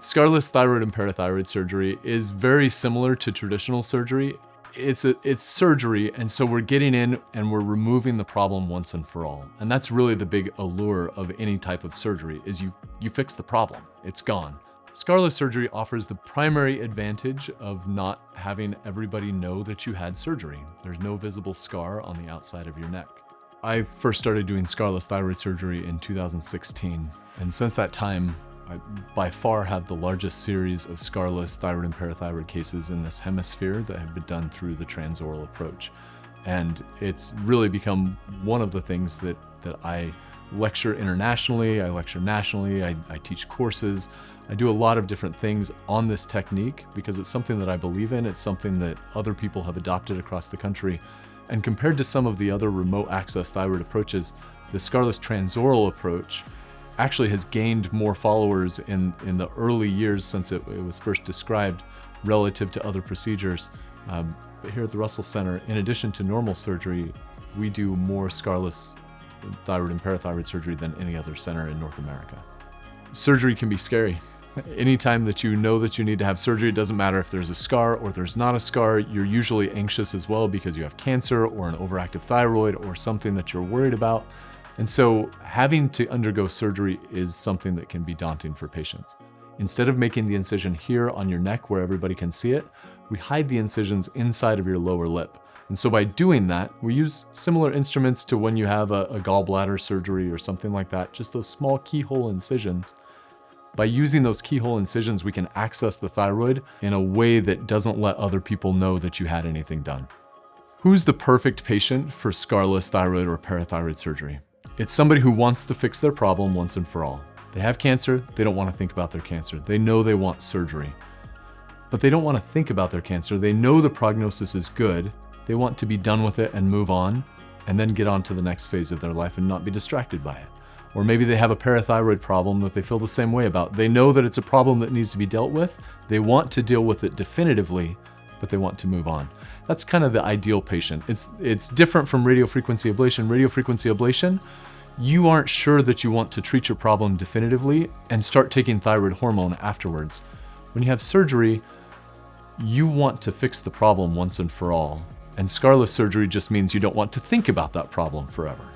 Scarless thyroid and parathyroid surgery is very similar to traditional surgery. It's surgery, and so we're getting in and we're removing the problem once and for all. And that's really the big allure of any type of surgery, is you fix the problem, it's gone. Scarless surgery offers the primary advantage of not having everybody know that you had surgery. There's no visible scar on the outside of your neck. I first started doing scarless thyroid surgery in 2016, and since that time, I by far have the largest series of scarless thyroid and parathyroid cases in this hemisphere that have been done through the transoral approach. And it's really become one of the things that I lecture internationally, I lecture nationally, I teach courses. I do a lot of different things on this technique because it's something that I believe in. It's something that other people have adopted across the country. And compared to some of the other remote access thyroid approaches, the scarless transoral approach actually has gained more followers in the early years since it was first described relative to other procedures. But here at the Russell Center, in addition to normal surgery, we do more scarless thyroid and parathyroid surgery than any other center in North America. Surgery can be scary. Anytime that you know that you need to have surgery, it doesn't matter if there's a scar or there's not a scar, you're usually anxious as well because you have cancer or an overactive thyroid or something that you're worried about. And so having to undergo surgery is something that can be daunting for patients. Instead of making the incision here on your neck where everybody can see it, we hide the incisions inside of your lower lip. And so by doing that, we use similar instruments to when you have a gallbladder surgery or something like that, just those small keyhole incisions. By using those keyhole incisions, we can access the thyroid in a way that doesn't let other people know that you had anything done. Who's the perfect patient for scarless thyroid or parathyroid surgery? It's somebody who wants to fix their problem once and for all. They have cancer, they don't want to think about their cancer. They know they want surgery, but they don't want to think about their cancer. They know the prognosis is good. They want to be done with it and move on, and then get on to the next phase of their life and not be distracted by it. Or maybe they have a parathyroid problem that they feel the same way about. They know that it's a problem that needs to be dealt with. They want to deal with it definitively, but they want to move on. That's kind of the ideal patient. It's different from radiofrequency ablation. Radiofrequency ablation, you aren't sure that you want to treat your problem definitively and start taking thyroid hormone afterwards. When you have surgery, you want to fix the problem once and for all. And scarless surgery just means you don't want to think about that problem forever.